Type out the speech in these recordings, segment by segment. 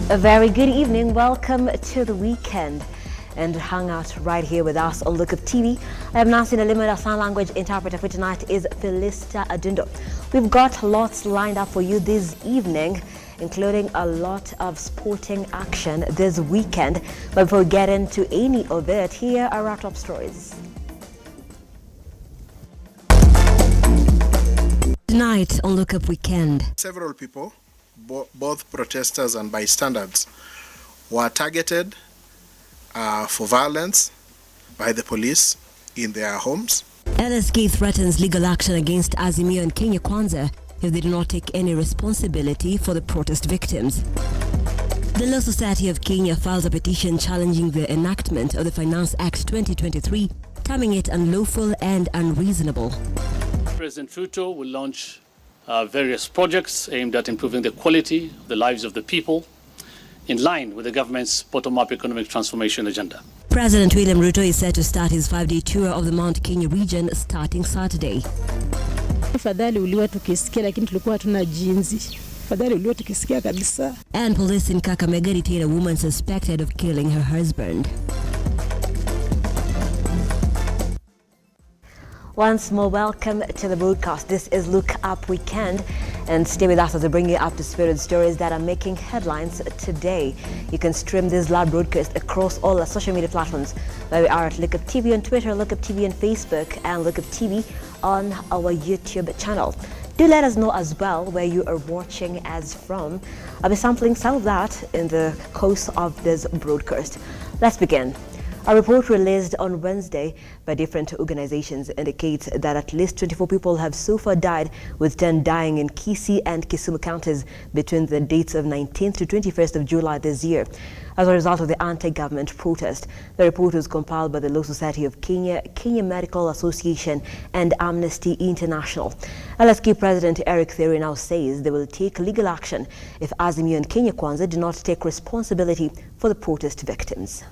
A very good evening. Welcome to the weekend and hang out right here with us on Lookuptv. I am Nancy Nalimud. Our sign language interpreter for tonight is Felista Adundo. We've got lots lined up for you this evening, including a lot of sporting action this weekend. But before we get into any of it, here are our top stories. Tonight on Lookup Weekend. Several people, both protesters and bystanders, were targeted for violence by the police in their homes. LSK threatens legal action against Azimio and Kenya if they do not take any responsibility for the protest victims. The Law Society of Kenya files a petition challenging the enactment of the Finance Act 2023, terming it unlawful and unreasonable. President Ruto will launch various projects aimed at improving the quality of the lives of the people, in line with the government's bottom-up economic transformation agenda. President William Ruto is set to start his 5-day tour of the Mount Kenya region starting Saturday. Fadhali uliwa tukisikia lakini tulikuwa hatuna jinsi. Fadhali uliwa tukisikia kabisa. And police in Kakamega detain a woman suspected of killing her husband. Once more, welcome to the broadcast. This is Look Up Weekend, and stay with us as we bring you up to speed with stories that are making headlines today. You can stream this live broadcast across all our social media platforms, where we are at Lookuptv on Twitter, Lookuptv on Facebook, and Lookuptv on our YouTube channel. Do let us know as well where you are watching us from. I'll be sampling some of that in the course of this broadcast. Let's begin. A report released on Wednesday by different organizations indicates that at least 24 people have so far died, with 10 dying in Kisii and Kisumu counties between the dates of 19th to 21st of July this year, as a result of the anti-government protest. The report was compiled by the Law Society of Kenya, Kenya Medical Association, and Amnesty International. LSK President Eric Theory now says they will take legal action if Azimio and Kenya do not take responsibility for the protest victims.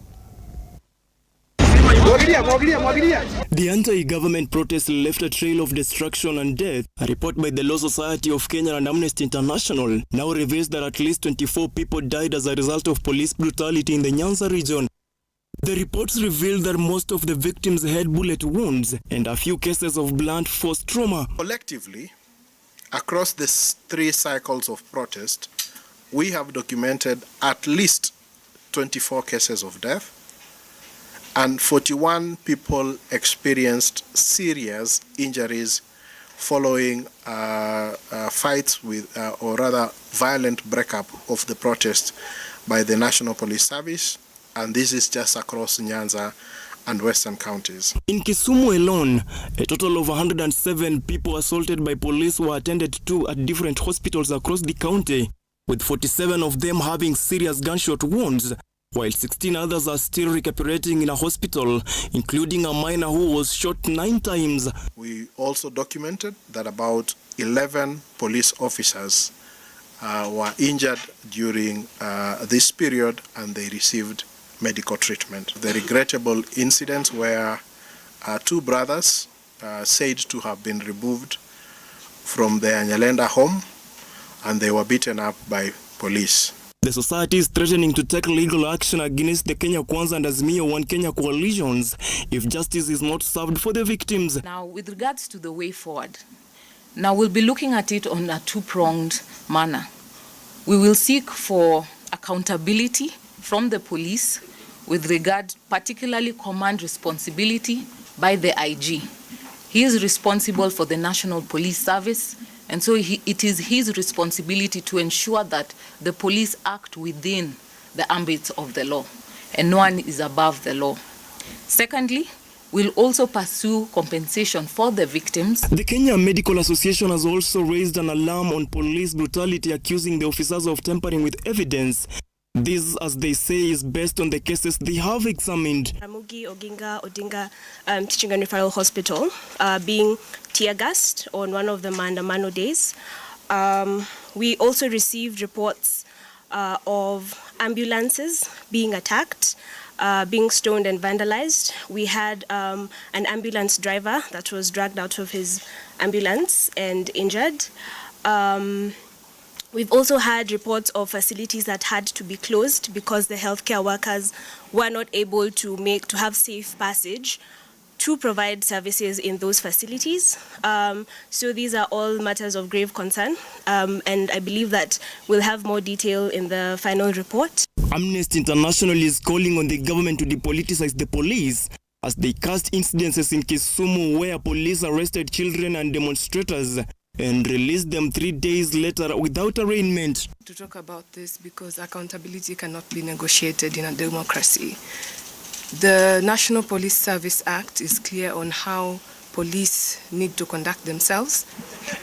The anti-government protest left a trail of destruction and death. A report by the Law Society of Kenya and Amnesty International now reveals that at least 24 people died as a result of police brutality in the Nyanza region. The reports reveal that most of the victims had bullet wounds and a few cases of blunt force trauma. Collectively, across the 3 cycles of protest, we have documented at least 24 cases of death, and 41 people experienced serious injuries following fights with, or rather violent breakup of the protest by the National Police Service, and this is just across Nyanza and Western counties. In Kisumu alone, a total of 107 people assaulted by police were attended to at different hospitals across the county, with 47 of them having serious gunshot wounds, while 16 others are still recuperating in a hospital, including a minor who was shot 9 times. We also documented that about 11 police officers were injured during this period, and they received medical treatment. The regrettable incidents where 2 brothers said to have been removed from their Nyalenda home, and they were beaten up by police. The society is threatening to take legal action against the Kenya Kwanza and Azimio One Kenya coalitions if justice is not served for the victims. Now, with regards to the way forward, now we'll be looking at it on a 2-pronged manner. We will seek for accountability from the police with regard particularly command responsibility by the IG. He is responsible for the National Police Service, and so it is his responsibility to ensure that the police act within the ambit of the law, and no one is above the law. Secondly, we'll also pursue compensation for the victims. The Kenya Medical Association has also raised an alarm on police brutality, accusing the officers of tampering with evidence. This, as they say, is based on the cases they have examined. Ramugi Oginga Odinga Teaching and Referral Hospital being tear-gassed on one of the Maandamano days. We also received reports of ambulances being attacked, being stoned and vandalized. We had an ambulance driver that was dragged out of his ambulance and injured. We've also had reports of facilities that had to be closed because the healthcare workers were not able to have safe passage to provide services in those facilities. So these are all matters of grave concern, and I believe that we'll have more detail in the final report. Amnesty International is calling on the government to depoliticize the police as they cast incidences in Kisumu where police arrested children and demonstrators and released them 3 days later without arraignment. To talk about this because accountability cannot be negotiated in a democracy. The National Police Service Act is clear on how police need to conduct themselves.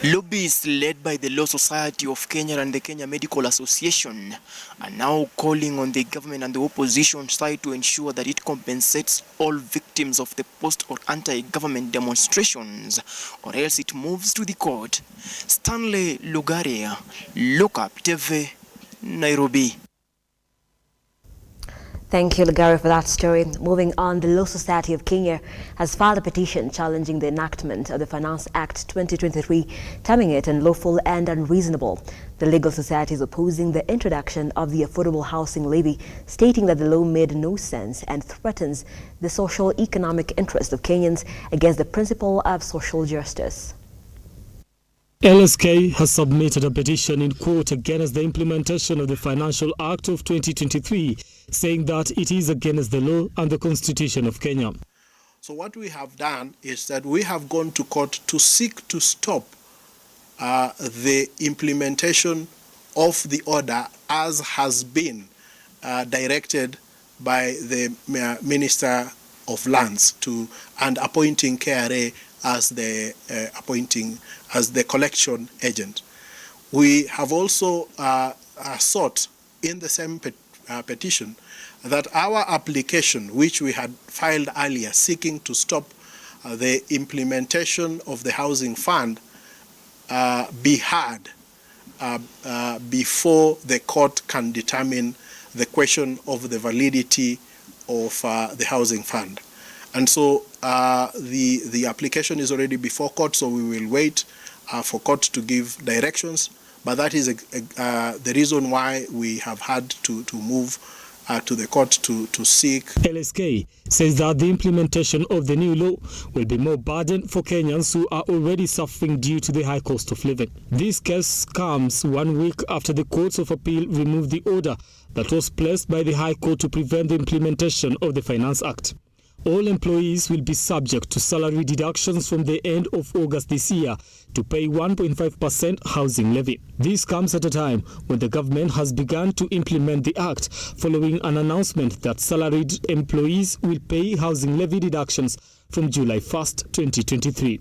Lobbyists led by the Law Society of Kenya and the Kenya Medical Association are now calling on the government and the opposition side to ensure that it compensates all victims of the post or anti-government demonstrations, or else it moves to the court. Stanley Lugaria, Lookuptv, Nairobi. Thank you, Lugari, for that story. Moving on, the Law Society of Kenya has filed a petition challenging the enactment of the Finance Act 2023, terming it unlawful and unreasonable. The legal society is opposing the introduction of the Affordable Housing Levy, stating that the law made no sense and threatens the social economic interest of Kenyans against the principle of social justice. LSK has submitted a petition in court against the implementation of the Financial Act of 2023, saying that it is against the law and the Constitution of Kenya. So what we have done is that we have gone to court to seek to stop the implementation of the order as has been directed by the Minister of Lands and appointing KRA as the collection agent. We have also sought in the same petition that our application, which we had filed earlier, seeking to stop the implementation of the housing fund, be heard before the court can determine the question of the validity of the housing fund. And so the application is already before court, so we will wait for court to give directions. But that is the reason why we have had to move to the court to seek. LSK says that the implementation of the new law will be more burden for Kenyans who are already suffering due to the high cost of living. This case comes 1 week after the Courts of Appeal removed the order that was placed by the High Court to prevent the implementation of the Finance Act. All employees will be subject to salary deductions from the end of August this year to pay 1.5% housing levy. This comes at a time when the government has begun to implement the act following an announcement that salaried employees will pay housing levy deductions from July 1st, 2023.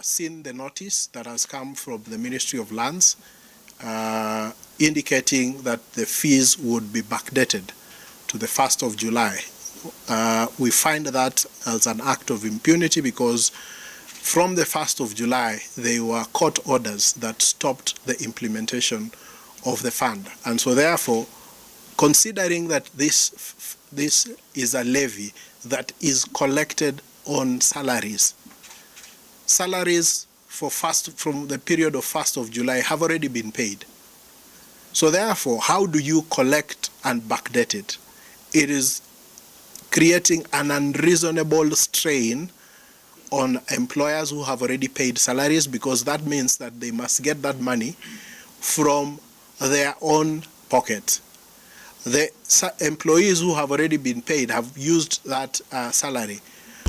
Seen the notice that has come from the Ministry of Lands indicating that the fees would be backdated to the 1st of July. We find that as an act of impunity because from the 1st of July, there were court orders that stopped the implementation of the fund. And so therefore, considering that this is a levy that is collected on salaries from the period of 1st of July have already been paid. So therefore, how do you collect and backdate it? It is creating an unreasonable strain on employers who have already paid salaries, because that means that they must get that money from their own pocket. The employees who have already been paid have used that salary.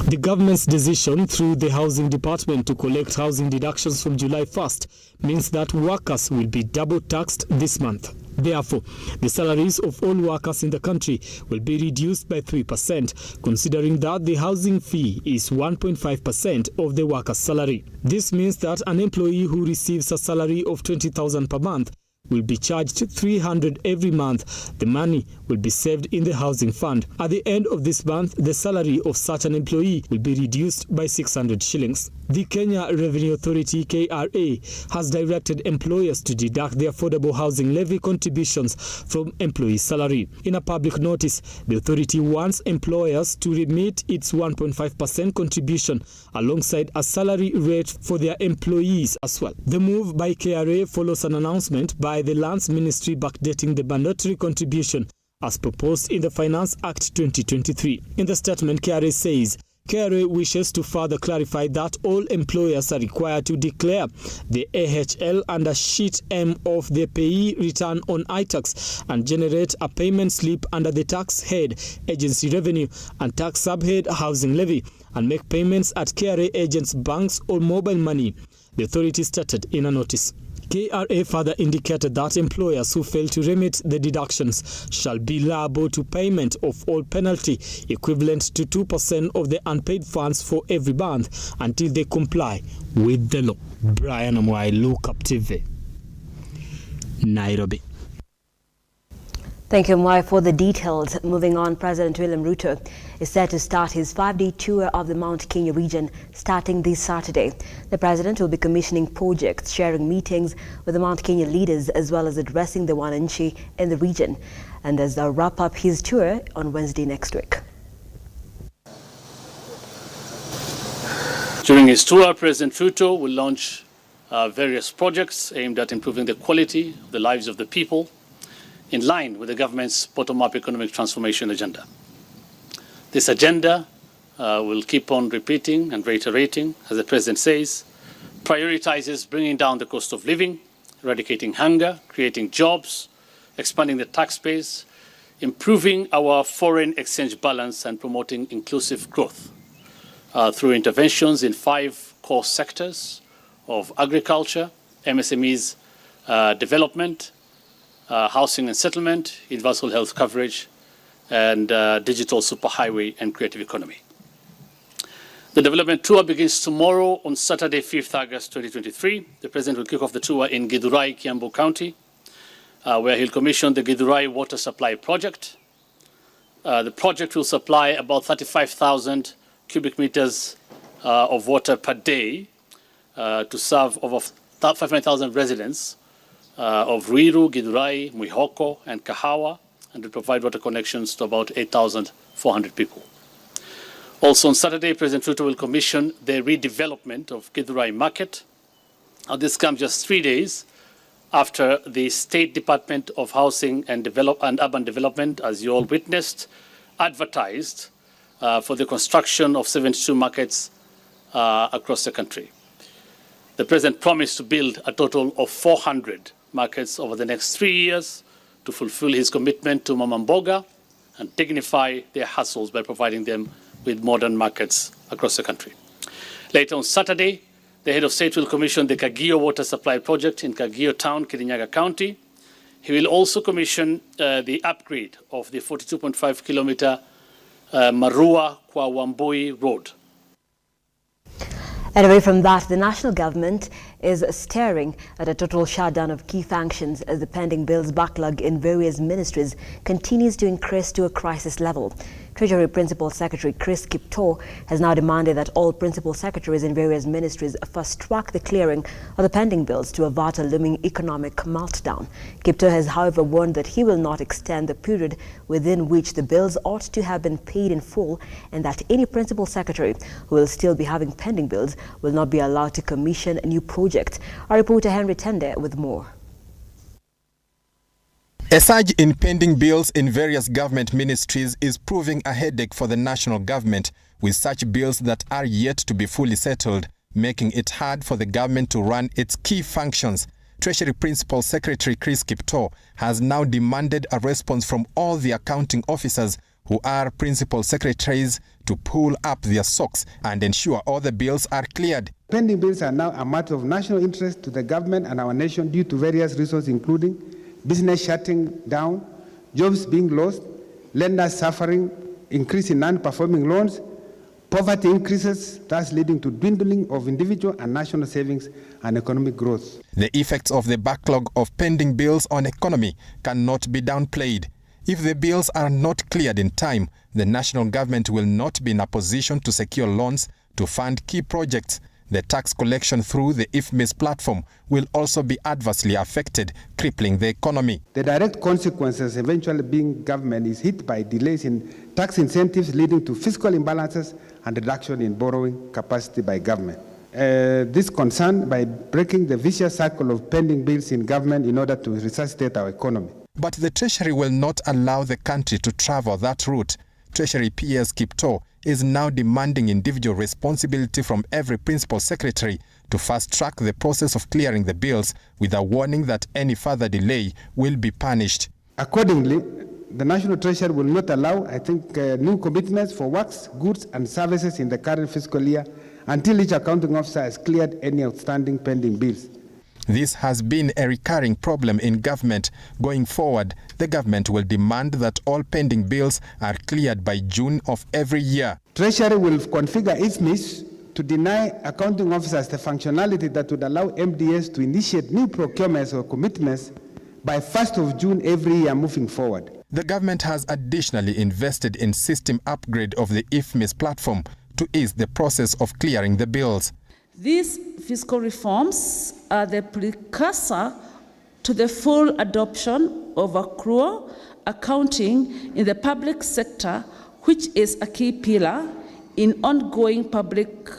The government's decision through the Housing Department to collect housing deductions from July 1st means that workers will be double taxed this month. Therefore, the salaries of all workers in the country will be reduced by 3%, considering that the housing fee is 1.5% of the worker's salary. This means that an employee who receives a salary of 20,000 per month will be charged 300 every month. The money will be saved in the housing fund. At the end of this month, the salary of such an employee will be reduced by 600 shillings. The Kenya Revenue Authority, KRA, has directed employers to deduct the affordable housing levy contributions from employee salary. In a public notice, the authority wants employers to remit its 1.5% contribution alongside a salary rate for their employees as well. The move by KRA follows an announcement by by the Lands Ministry backdating the mandatory contribution as proposed in the Finance Act 2023. In the statement, KRA says KRA wishes to further clarify that all employers are required to declare the AHL under Sheet M of the payee return on iTax and generate a payment slip under the tax head Agency Revenue and tax subhead Housing Levy and make payments at KRA agents, banks or mobile money, the authority stated in a notice. KRA further indicated that employers who fail to remit the deductions shall be liable to payment of all penalty equivalent to 2% of the unpaid funds for every month until they comply with the law. Brian Amwai, Lookuptv, Nairobi. Thank you, Mwai, for the details. Moving on, President William Ruto is set to start his 5-day tour of the Mount Kenya region starting this Saturday. The president will be commissioning projects, sharing meetings with the Mount Kenya leaders, as well as addressing the wananchi in the region. And as they'll wrap up his tour on Wednesday next week. During his tour, President Ruto will launch various projects aimed at improving the quality of the lives of the people, in line with the government's bottom-up economic transformation agenda. This agenda will keep on repeating and reiterating, as the President says, prioritizes bringing down the cost of living, eradicating hunger, creating jobs, expanding the tax base, improving our foreign exchange balance and promoting inclusive growth through interventions in 5 core sectors of agriculture, MSMEs development, housing and settlement, universal health coverage, and digital superhighway and creative economy. The development tour begins tomorrow on Saturday, 5th August 2023. The President will kick off the tour in Githurai, Kiambu County, where he'll commission the Githurai Water Supply Project. The project will supply about 35,000 cubic meters of water per day to serve over 500,000 residents of Ruiru, Githurai, Mwihoko, and Kahawa, and will provide water connections to about 8,400 people. Also on Saturday, President Ruto will commission the redevelopment of Githurai Market. This comes just 3 days after the State Department of Housing and Urban Development, as you all witnessed, advertised for the construction of 72 markets across the country. The President promised to build a total of 400 markets over the next 3 years to fulfill his commitment to Mama Mboga and dignify their hustles by providing them with modern markets across the country. Later on Saturday, the head of state will commission the Kagio Water Supply Project in Kagio Town, Kirinyaga County. He will also commission the upgrade of the 42.5 kilometer Marua Kwa Wambui Road. And away from that, the national government is staring at a total shutdown of key functions as the pending bills backlog in various ministries continues to increase to a crisis level. Treasury Principal Secretary Chris Kiptoo has now demanded that all principal secretaries in various ministries fast-track the clearing of the pending bills to avert a looming economic meltdown. Kiptoo has, however, warned that he will not extend the period within which the bills ought to have been paid in full, and that any principal secretary who will still be having pending bills will not be allowed to commission a new project. Our reporter Henry Tende with more. A surge in pending bills in various government ministries is proving a headache for the national government, with such bills that are yet to be fully settled, making it hard for the government to run its key functions. Treasury Principal Secretary Chris Kiptoo has now demanded a response from all the accounting officers who are principal secretaries to pull up their socks and ensure all the bills are cleared. Pending bills are now a matter of national interest to the government and our nation due to various reasons, including business shutting down, jobs being lost, lenders suffering, increase in non-performing loans, poverty increases, thus leading to dwindling of individual and national savings and economic growth. The effects of the backlog of pending bills on economy cannot be downplayed. If the bills are not cleared in time, the national government will not be in a position to secure loans to fund key projects. The tax collection through the IFMIS platform will also be adversely affected, crippling the economy. The direct consequences eventually being government is hit by delays in tax incentives leading to fiscal imbalances and reduction in borrowing capacity by government. this concern by breaking the vicious cycle of pending bills in government in order to resuscitate our economy. But the Treasury will not allow the country to travel that route. Treasury PS Kipto is now demanding individual responsibility from every principal secretary to fast-track the process of clearing the bills, with a warning that any further delay will be punished. Accordingly, the National Treasury will not allow, new commitments for works, goods and services in the current fiscal year until each accounting officer has cleared any outstanding pending bills. This has been a recurring problem in government. Going forward, the government will demand that all pending bills are cleared by June of every year. Treasury will configure its means to deny accounting officers the functionality that would allow MDS to initiate new procurements or commitments by 1st of June every year moving forward. The government has additionally invested in system upgrade of the IFMIS platform to ease the process of clearing the bills. These fiscal reforms are the precursor to the full adoption of accrual accounting in the public sector, which is a key pillar in ongoing public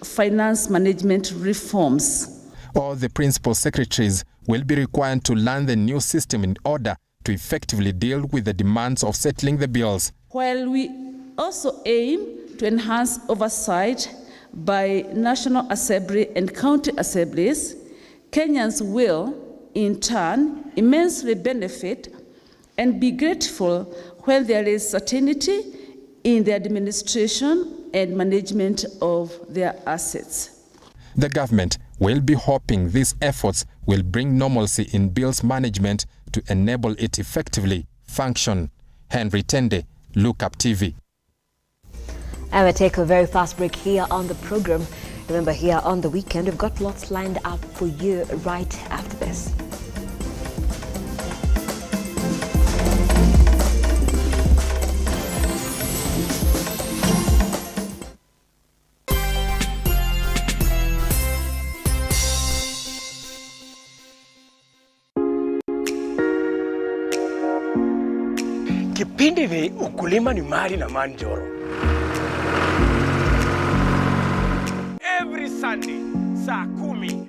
finance management reforms. All the principal secretaries will be required to learn the new system in order to effectively deal with the demands of settling the bills. While we also aim to enhance oversight by National Assembly and county assemblies, Kenyans will, in turn, immensely benefit and be grateful when there is certainty in the administration and management of their assets. The government will be hoping these efforts will bring normalcy in bills management to enable it effectively function. Henry Tende, Lookuptv. And we'll take a very fast break here on the program. Remember, here on the weekend, we've got lots lined up for you right after this. Kipindi ni ukulima ni mali na manjoro. Every Sunday, saa 10.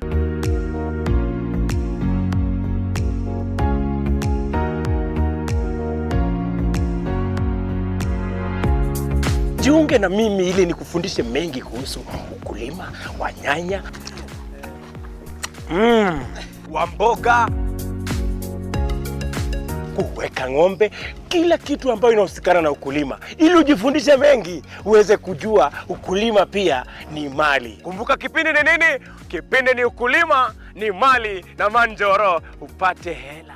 Jiunge na mimi ili nikufundishe mengi kuhusu ukulima wa nyanya, wa mboga, kuweka ng'ombe, kila kitu ambayo inahusikana na ukulima, ili ujifundishe mengi, uweze kujua ukulima pia ni mali. Kumbuka kipindi ni nini? Kipindi ni ukulima ni mali na manjoro, upate hela.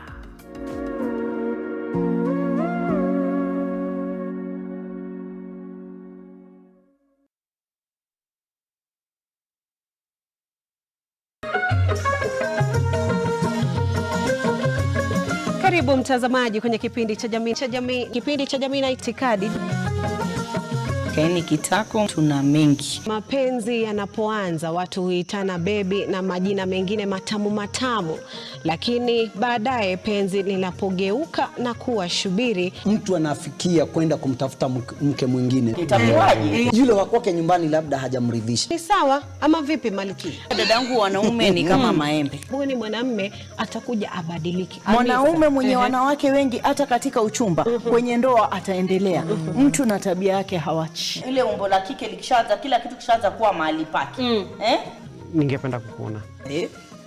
Karibu mtazamaji kwenye kipindi cha jamii na itikadi. Kaini kitako tuna mengi. Mapenzi yanapoanza watu huitana bebi na majina mengine matamu, lakini baadaye penzi linapogeuka na kuwa shubiri, mtu anafikia kwenda kumtafuta mke mwingine. Itakuwaje? Yule wa kwake nyumbani labda hajamridhisha. Ni sawa ama vipi Maliki? Dadangu, wanaume ni kama maembe. Huyu ni mwanamume atakuja abadiliki. Mwanaume mwenye wanawake wengi hata katika uchumba, kwenye ndoa ataendelea. Mtu na tabia yake hawachi. Ile umbo la kike likishaanza, kila kitu kishaanza kuwa mahali pake. Ningependa kukuona.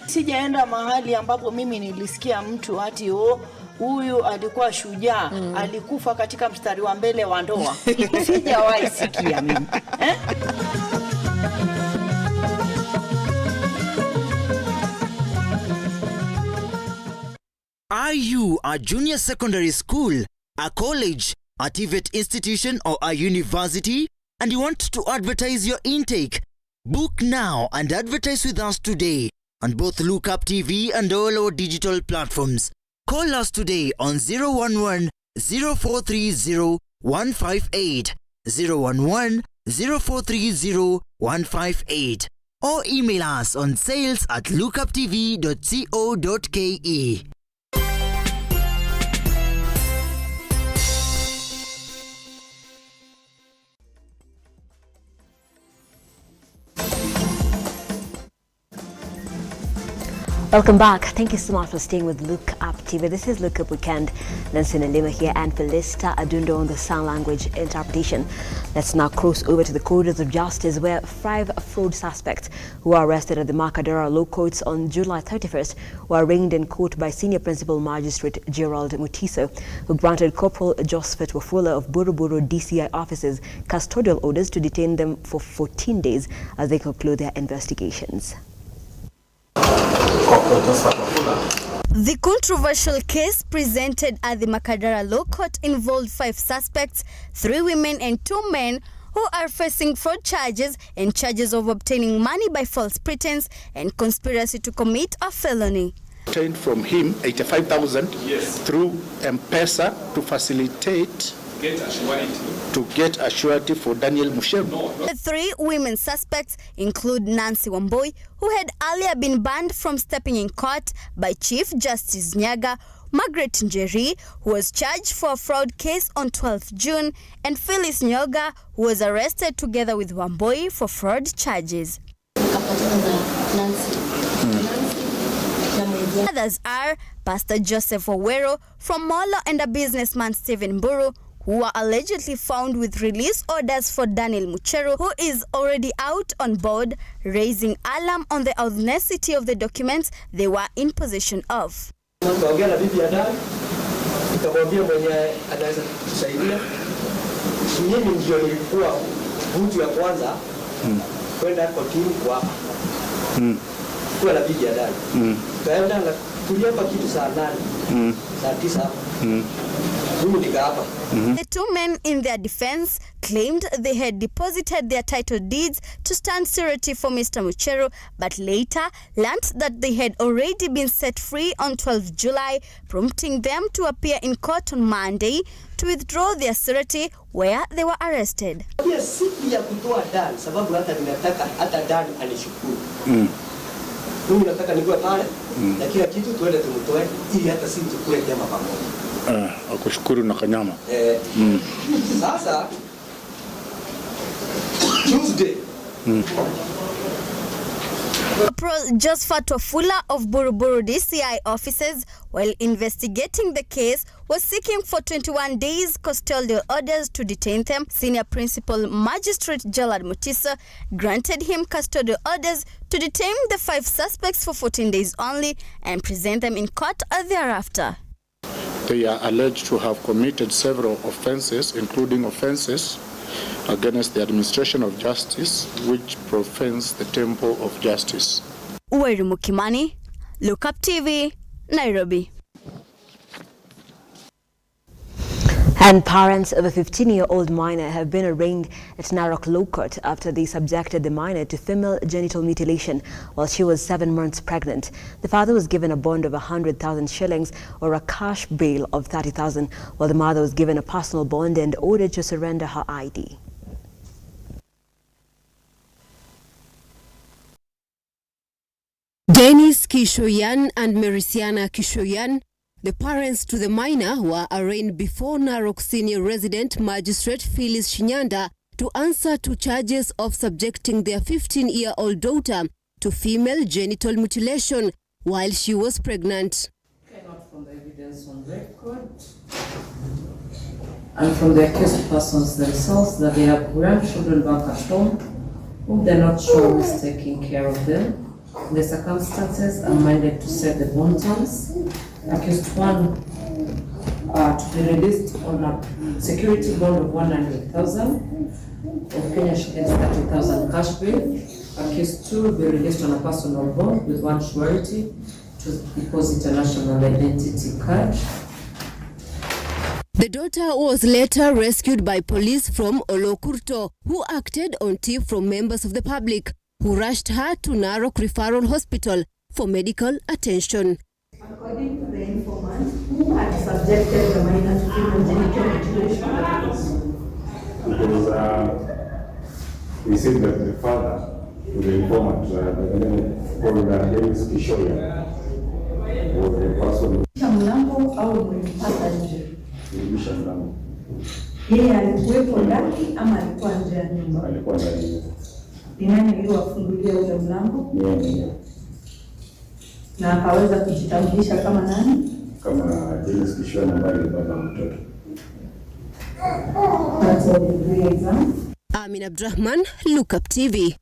Sijaenda mahali ambapo mimi nilisikia mtu ati huyu alikuwa shujaa, alikufa katika mstari wa mbele wa ndoa. Sijawahi sikia mimi. Are you a junior secondary school, a college, a TVET institution or a university, and you want to advertise your intake? Book now and advertise with us today on both Lookuptv and all our digital platforms. Call us today on 011 0430 158, 011 0430 158, or email us on sales@lookuptv.co.ke. Welcome back. Thank you so much for staying with Look Up TV. This is Look Up Weekend. Nancy Nalima here and Felista Adundo on the sign language interpretation. Let's now cross over to the corridors of justice where 5 fraud suspects who were arrested at the Makadara Law Courts on July 31st were arraigned in court by Senior Principal Magistrate Gerald Mutiso, who granted Corporal Josephat Wafula of Buruburu DCI offices custodial orders to detain them for 14 days as they conclude their investigations. The controversial case presented at the Makadara Law Court involved 5 suspects, 3 women and 2 men who are facing fraud charges and charges of obtaining money by false pretense and conspiracy to commit a felony. Obtained from him 85,000 through M-Pesa to facilitate to get a surety for Daniel Mushemu. The 3 women suspects include Nancy Wamboi, who had earlier been banned from stepping in court by Chief Justice Nyaga, Margaret Njeri, who was charged for a fraud case on 12th June, and Phyllis Nyoga, who was arrested together with Wamboi for fraud charges. Others are Pastor Joseph Owero from Molo and a businessman Stephen Mburu, who were allegedly found with release orders for Daniel Mucheru, who is already out on board, raising alarm on the authenticity of the documents they were in possession of. The 2 men in their defense claimed they had deposited their title deeds to stand surety for Mr. Mucheru, but later learnt that they had already been set free on 12 July, prompting them to appear in court on Monday to withdraw their surety where they were arrested. Akushukuru na kanyama. Sasa Tuesday. Josephat Wafula of Buruburu DCI offices, while investigating the case, was seeking for 21 days custodial orders to detain them. Senior Principal Magistrate Gerald Mutiso granted him custodial orders to detain the 5 suspects for 14 days only and present them in court thereafter. They are alleged to have committed several offenses, including offenses against the administration of justice, which profanes the temple of justice. Uweru Mukimani, Lookuptv, Nairobi. And parents of a 15-year-old minor have been arraigned at Narok Law Court after they subjected the minor to female genital mutilation while she was 7 months pregnant. The father was given a bond of 100,000 shillings or a cash bail of 30,000, while the mother was given a personal bond and ordered to surrender her ID. Dennis Kishoyan and Merisiana Kishoyan, the parents to the minor, were arraigned before Narok Senior Resident Magistrate Phyllis Shinyanda to answer to charges of subjecting their 15-year-old daughter to female genital mutilation while she was pregnant. Not from the evidence on record and from the accused persons themselves that they have grandchildren back at home whom they're not sure who is taking care of them. The circumstances are minded to set the bond terms. Accused 1 to be released on a security bond of 100,000 of Kenya shillings 30,000 cash bail. Accused 2 will be released on a personal bond with 1 surety to deposit a national identity card. The daughter was later rescued by police from Lookuptv, who acted on tip from members of the public, who rushed her to Narok Referral Hospital for medical attention. According to the informant, who had subjected the minor to female genital mutilation? Because we said that the father, the informant, called Dennis Kishoyan, was the person. Mlango au mlipata nje? Kurudisha mlango. Yeye alikuwepo ndani ama alikuwa nje ya nyumba? Alikuwa ndani. Ni nani aliwafungulia ule mlango? Yeye. Na akaweza kujitambulisha kama nani? Kama James Kishona ambaye ni baba mtoto. That's all the three exams. Amin Abdurrahman, Lookuptv.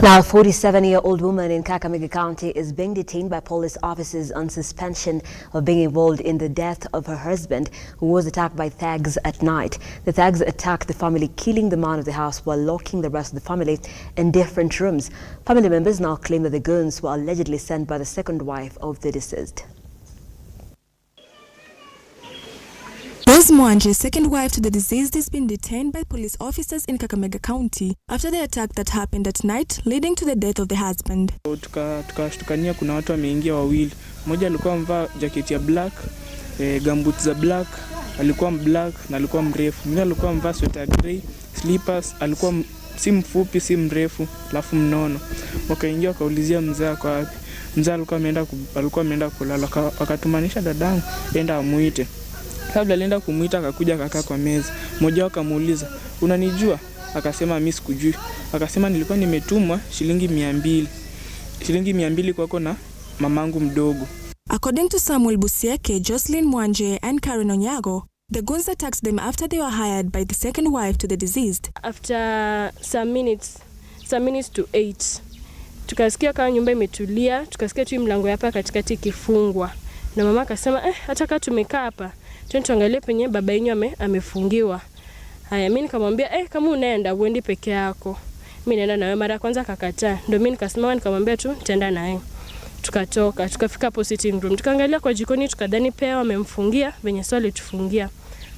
Now, a 47-year-old woman in Kakamega County is being detained by police officers on suspension of being involved in the death of her husband, who was attacked by thugs at night. The thugs attacked the family, killing the man of the house while locking the rest of the family in different rooms. Family members now claim that the guns were allegedly sent by the second wife of the deceased. Rose Mwanje's second wife to the deceased has been detained by police officers in Kakamega County after the attack that happened at night, leading to the death of the husband. Tukashtukania kuna watu wameingia wawili. Mmoja alikuwa amevaa jaketi ya black, gumboots za black, alikuwa black na alikuwa mrefu. Mwingine alikuwa amevaa sweater grey, slippers, alikuwa si mfupi si mrefu, alafu mnono. Wakaingia wakaulizia mzee kwa wapi. Mzee alikuwa ameenda kulala, akatumanisha dadangu enda amuite. Kabla alienda kumuita akakuja akakaa kwa meza. Mmoja akamuuliza, "Unanijua?" Akasema, "Mimi sikujui." Akasema, "Nilikuwa nimetumwa shilingi 200. Shilingi 200 kwako na mamangu mdogo." According to Samuel Busieke, Jocelyn Mwanje and Karen Onyago, the guns attacked them after they were hired by the second wife to the deceased. After some minutes to 8, tukasikia kama nyumba imetulia, tukasikia tu mlango hapa katikati kifungwa. Na mama akasema, hata kama tumekaa hapa, tuangalie penye baba yenu amefungiwa. Haya, mimi nikamwambia, kama unaenda uende peke yako. Mimi naenda nawe. Mara kwanza akakataa. Ndio mimi nikasimama nikamwambia tu nitaenda naye. Tukatoka, tukafika hapo sitting room. Tukaangalia kwa jikoni tukadhani pia wamemfungia, venye swali tufungia.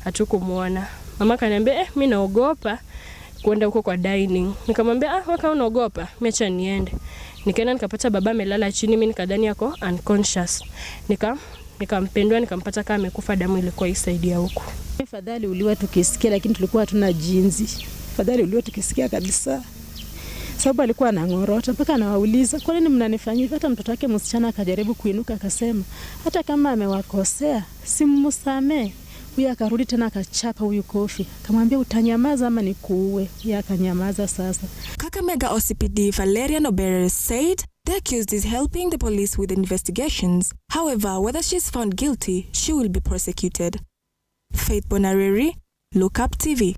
Hatukumuona. Mama kaniambia, mimi naogopa kwenda huko kwa dining. Nikamwambia, waka unaogopa, acha niende. Nikaenda nikapata baba amelala chini, mimi nikadhani yako unconscious. Nikampendwa nikampata kama amekufa, damu ilikuwa isaidia huko. Fadhali uliwa tukisikia, lakini tulikuwa hatuna jinsi. Fadhali uliwa tukisikia kabisa. Sababu alikuwa anangorota mpaka anawauliza, "Kwa nini mnanifanyia?" Hata mtoto wake msichana akajaribu kuinuka akasema, "Hata kama amewakosea, simmusamee." Huyu akarudi tena akachapa huyu kofi. Akamwambia, "Utanyamaza ama nikuue?" Yeye akanyamaza sasa. Kakamega OCPD Valerian Obere said the accused is helping the police with investigations. However, whether she is found guilty, she will be prosecuted. Faith Bonareri, Lookuptv.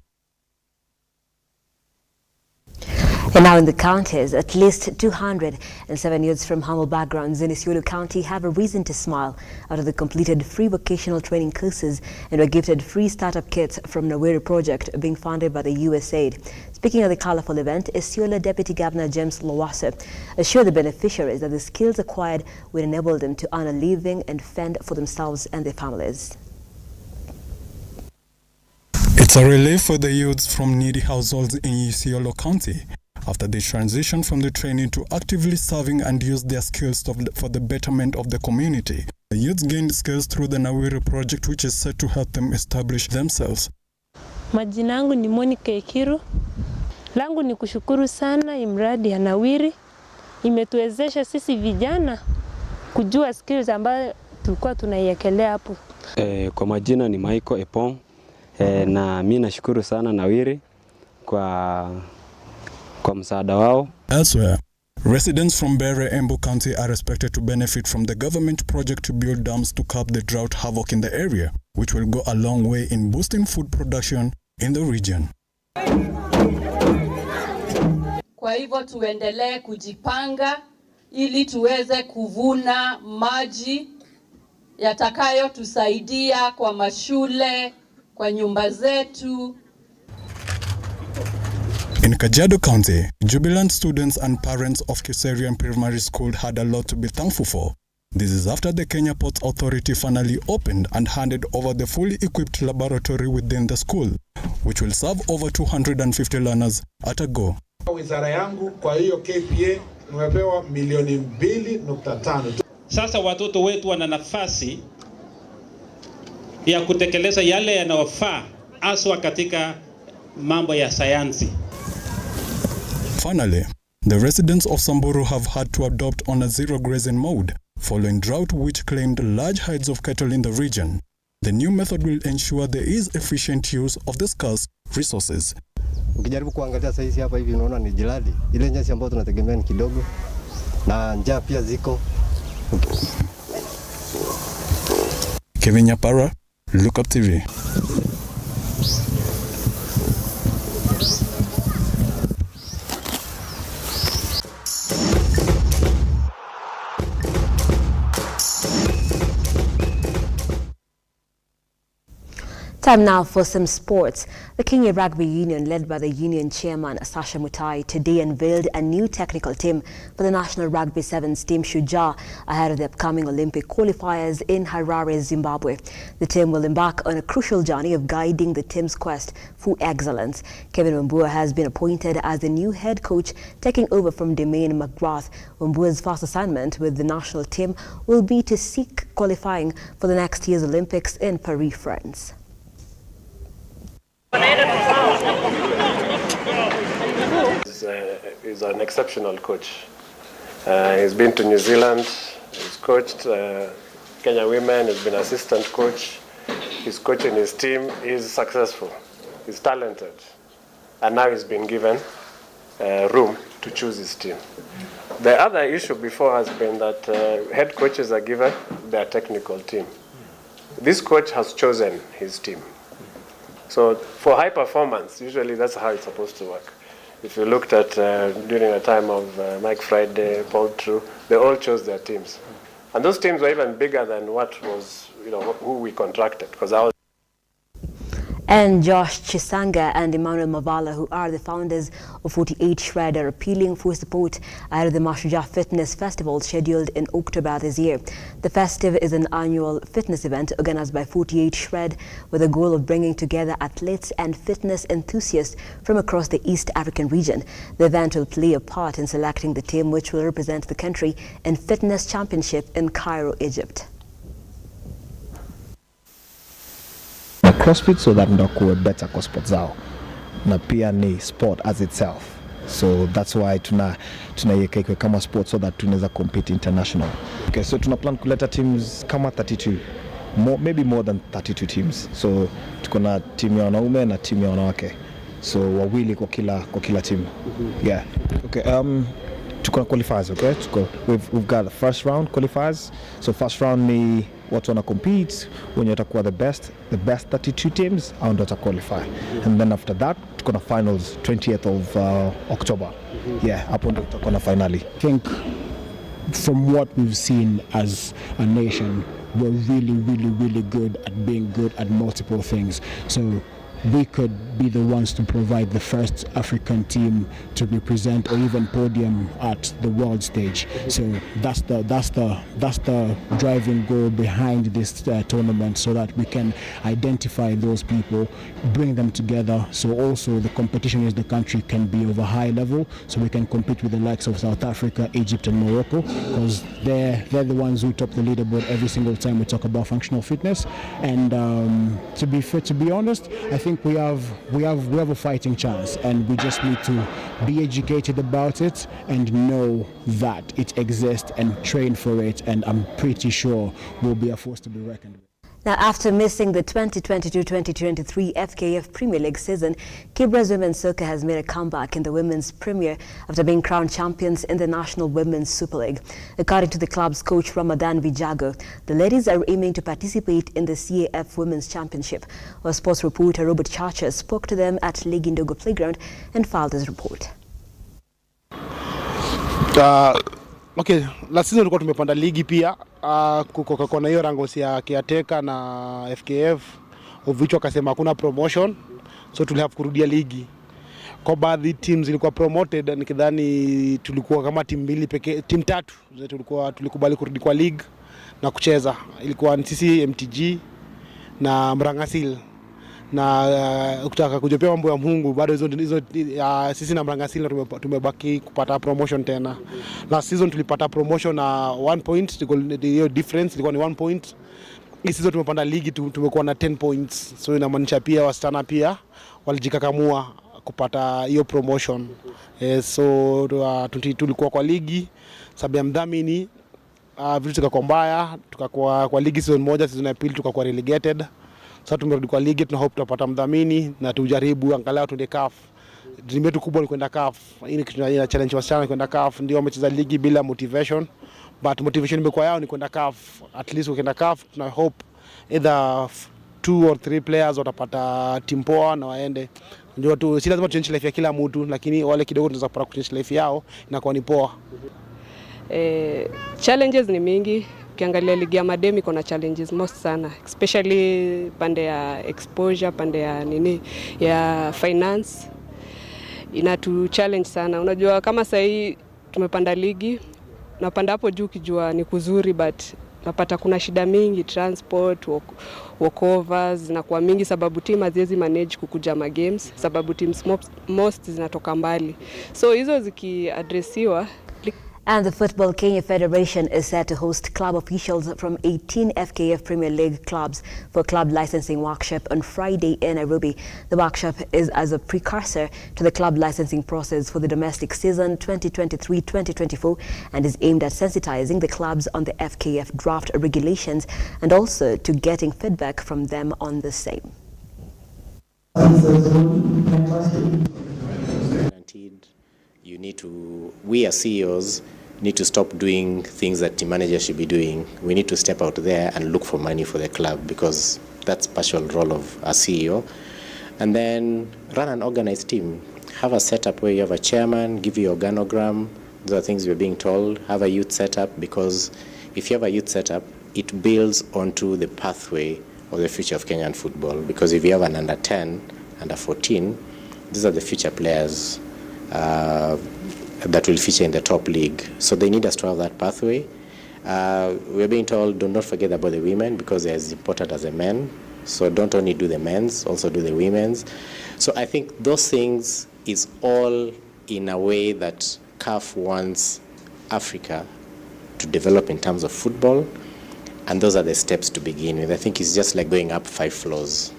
And now in the counties, at least 207 youths from humble backgrounds in Isiolo County have a reason to smile after they completed free vocational training courses and were gifted free startup kits from Nawiri project being funded by the USAID. Speaking at the colorful event, Isiolo Deputy Governor James Lowassa assured the beneficiaries that the skills acquired will enable them to earn a living and fend for themselves and their families. It's a relief for the youths from needy households in Isiolo County after they transition from the training to actively serving and use their skills for the betterment of the community. The youths gained skills through the Nawiri project, which is set to help them establish themselves. Majina yangu ni Monica Ekiru. Langu ni kushukuru sana imradi ya Nawiri. Imetuwezesha sisi vijana kujua skills ambayo tulikuwa tunaiekelea hapo. Kwa majina ni Michael Epong. Na mimi nashukuru sana Nawiri kwa msaada wao. Elsewhere, residents from Bere Embu County are expected to benefit from the government project to build dams to curb the drought havoc in the area, which will go a long way in boosting food production in the region. Kwa hivyo tuendelee kujipanga ili tuweze kuvuna maji yatakayo tusaidia kwa mashule, kwa nyumba zetu. In Kajiado County, jubilant students and parents of Kisii Primary School had a lot to be thankful for. This is after the Kenya Ports Authority finally opened and handed over the fully equipped laboratory within the school, which will serve over 250 learners at a go. Wizara yangu kwa hiyo KPA nimepewa milioni 2.5. Sasa watoto wetu wana nafasi ya kutekeleza yale yanayofaa aswa katika mambo ya sayansi. Finally, the residents of Samburu have had to adopt on a zero grazing mode following drought which claimed large herds of cattle in the region. The new method will ensure there is efficient use of the scarce resources. Ukijaribu kuangalia saizi hapa hivi unaona ni jilali. Ile nyasi ambayo tunategemea ni kidogo na njaa pia ziko. Kevin Nyapara, Lookuptv. Time now for some sports. The Kenya Rugby Union, led by the union chairman Sasha Mutai, today unveiled a new technical team for the National Rugby Sevens team Shujaa ahead of the upcoming Olympic qualifiers in Harare, Zimbabwe. The team will embark on a crucial journey of guiding the team's quest for excellence. Kevin Wambua has been appointed as the new head coach, taking over from Demaine McGrath. Wambua's first assignment with the national team will be to seek qualifying for the next year's Olympics in Paris, France. He's an exceptional coach. He's been to New Zealand, he's coached Kenya women, he's been assistant coach, he's coaching his team, he's successful, he's talented, and now he's been given room to choose his team. The other issue before has been that head coaches are given their technical team. This coach has chosen his team. So for high performance, usually that's how it's supposed to work. If you looked at during the time of Mike Friday, Paul True, they all chose their teams. And those teams were even bigger than what was, who we contracted. Because I was And Josh Chisanga and Emmanuel Mavala, who are the founders of 48 Shred, are appealing for support ahead of the Mashujaa Fitness Festival scheduled in October this year. The festive is an annual fitness event organized by 48 Shred with the goal of bringing together athletes and fitness enthusiasts from across the East African region. The event will play a part in selecting the team which will represent the country in fitness championship in Cairo, Egypt. CrossFit so that ndakuwe better kwa sport zao na pia ni sport as itself, so that's why tunaiweka kama sport so that tunaweza compete international. Okay, so tuna plan kuleta teams kama 32, maybe more than 32 teams. So tuko na team ya wanaume na team ya wanawake, so wawili kwa kila team. Yeah. Okay, tuko na qualifiers. Okay, we've got the first round qualifiers. So first round ni watu wana compete wenye watakuwa the best 32 teams au ndio wata qualify. And then after that tuko na finals 20th of October. Yeah, hapo ndio tutakuwa na finali. I think from what we've seen as a nation, we're really good at being good at multiple things. So we could be the ones to provide the first African team to represent or even podium at the world stage. So that's the driving goal behind this tournament, so that we can identify those people, bring them together, so also the competition in the country can be of a high level, so we can compete with the likes of South Africa, Egypt and Morocco, because they're the ones who top the leaderboard every single time we talk about functional fitness. And to be honest, I think we have a fighting chance, and we just need to be educated about it and know that it exists and train for it, and I'm pretty sure we'll be a force to be reckoned with. Now, after missing the 2022-2023 FKF Premier League season, Kibra's Women's Circa has made a comeback in the Women's Premier after being crowned champions in the National Women's Super League. According to the club's coach Ramadan Vijago, the ladies are aiming to participate in the CAF Women's Championship. Our sports reporter Robert Chacha spoke to them at League Indogo Playground and filed this report. Okay, last season tulikuwa tumepanda ligi pia, kuko na hiyo rangosi ya Kiateka na FKF, of which wakasema hakuna promotion, so tulihave kurudia ligi. Kwa baadhi teams zilikuwa promoted, nikidhani tulikuwa kama team mbili pekee, team tatu tulikubali kurudi kwa league na kucheza. Ilikuwa sisi MTG na Mrangasil. Na ukitaka kujopea mambo ya Mungu, bado hizo sisi na Mrangasil tumebaki kupata promotion tena. Last season tulipata promotion na 1 point, the difference ilikuwa ni 1 point. Hii season tumepanda ligi, tumekuwa na 10 points, so inamaanisha pia wasichana pia walijikakamua kupata hiyo promotion. So tulikuwa kwa ligi sababu ya mdhamini, vitu zikakuwa mbaya, tukakuwa kwa ligi season moja, season ya pili tukakuwa relegated. Sasa tumerudi kwa ligi, tuna hope tutapata mdhamini na tujaribu angalau tuende CAF. dream yetu kubwa ni kwenda CAF. Hii ni kitu ina challenge wasichana kwenda CAF, ndio wamecheza ligi bila motivation, but motivation imekuwa yao ni kwenda CAF. At least ukienda CAF tuna hope either 2 or 3 players watapata team poa na waende. Ndio tu si lazima tuchange life ya kila mtu, lakini wale kidogo tunaweza kupata kuchange life yao inakuwa ni poa. Challenges ni mingi. Ukiangalia ligi ya mademi kuna challenges most sana, especially pande ya exposure, pande ya ya finance inatu challenge sana. Unajua kama sasa hii tumepanda ligi, napanda hapo juu kijua ni kuzuri, but napata kuna shida mingi, transport, walkovers na kwa mingi, sababu team haziwezi manage kukuja ma games, sababu teams most zinatoka mbali. So hizo zikiadresiwa. And the Football Kenya Federation is set to host club officials from 18 FKF Premier League clubs for club licensing workshop on Friday in Nairobi. The workshop is as a precursor to the club licensing process for the domestic season 2023-2024 and is aimed at sensitizing the clubs on the FKF draft regulations and also to getting feedback from them on the same. You need to, we as CEOs need to stop doing things that team managers should be doing. We need to step out there and look for money for the club, because that's partial role of a CEO. And then run an organized team. Have a setup where you have a chairman, give you organogram. Those are things we're being told. Have a youth setup, because if you have a youth setup, it builds onto the pathway of the future of Kenyan football. Because if you have an under 10, under 14, these are the future players that will feature in the top league. So they need us to have that pathway. We're being told, do not forget about the women, because they're as important as the men. So don't only do the men's, also do the women's. So I think those things is all in a way that CAF wants Africa to develop in terms of football, and those are the steps to begin with. I think it's just like going up 5 floors.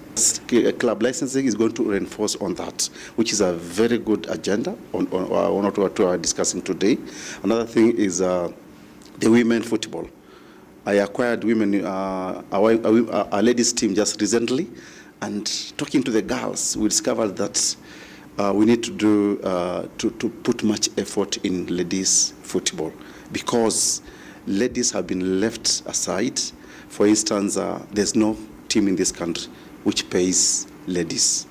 Club licensing is going to reinforce on that, which is a very good agenda on what we are discussing today. Another thing is the women football. I acquired women, a ladies team just recently, and talking to the girls, we discovered that we need to do to put much effort in ladies football, because ladies have been left aside. For instance, there's no team in this country which pays ladies.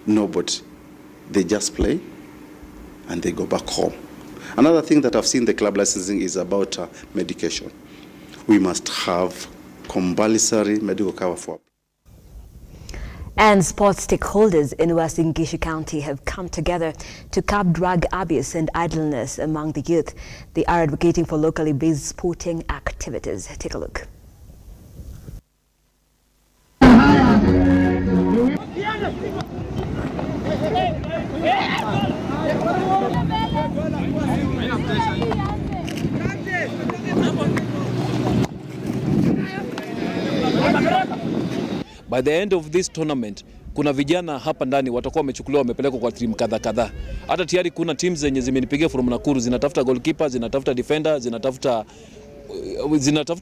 Nobody. They just play and they go back home. Another thing that I've seen the club licensing is about medication. We must have compulsory medical cover for. And sports stakeholders in Western Kisii County have come together to curb drug abuse and idleness among the youth. They are advocating for locally based sporting activities. Take a look. By the end of this tournament, kuna vijana hapa ndani watakuwa wamechukuliwa wamepelekwa kwa timu kadhaa. Hata tayari kuna teams zenye zimenipigia from Nakuru, zinatafuta goalkeeper, zinatafuta defender, zinatafuta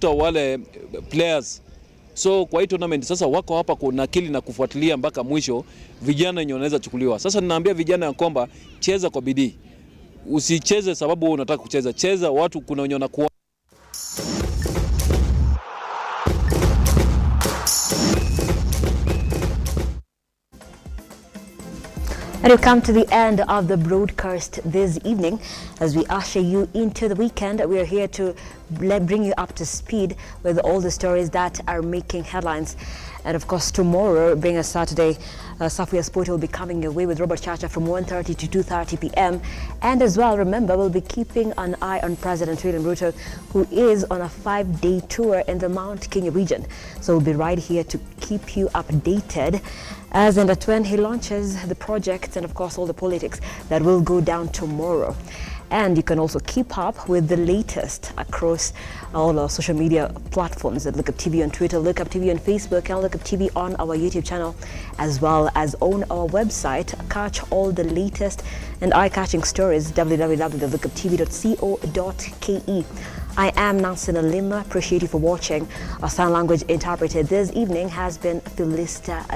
wale players. So kwa hii tournament sasa wako hapa kunakili na kufuatilia mpaka mwisho vijana wenye wanaweza chukuliwa. Sasa ninaambia vijana ya kwamba cheza kwa bidii. Usicheze sababu wewe unataka kucheza. Cheza watu kuna wenye wanakuwa. And we come to the end of the broadcast this evening. As we usher you into the weekend, we are here to bring you up to speed with all the stories that are making headlines. And of course, tomorrow, being a Saturday, Safia Sport will be coming away with Robert Chacha from 1:30 to 2:30 p.m. And as well, remember, we'll be keeping an eye on President Ruto, who is on a 5-day tour in the Mount Kenya region. So we'll be right here to keep you updated as and at when he launches the projects and of course all the politics that will go down tomorrow. And you can also keep up with the latest across all our social media platforms at Lookuptv on Twitter, Lookuptv on Facebook, and Lookuptv on our YouTube channel, as well as on our website. Catch all the latest and eye-catching stories, www.lookuptv.co.ke. I am Nansina Lima. Appreciate you for watching. Our sign language interpreter this evening has been Philista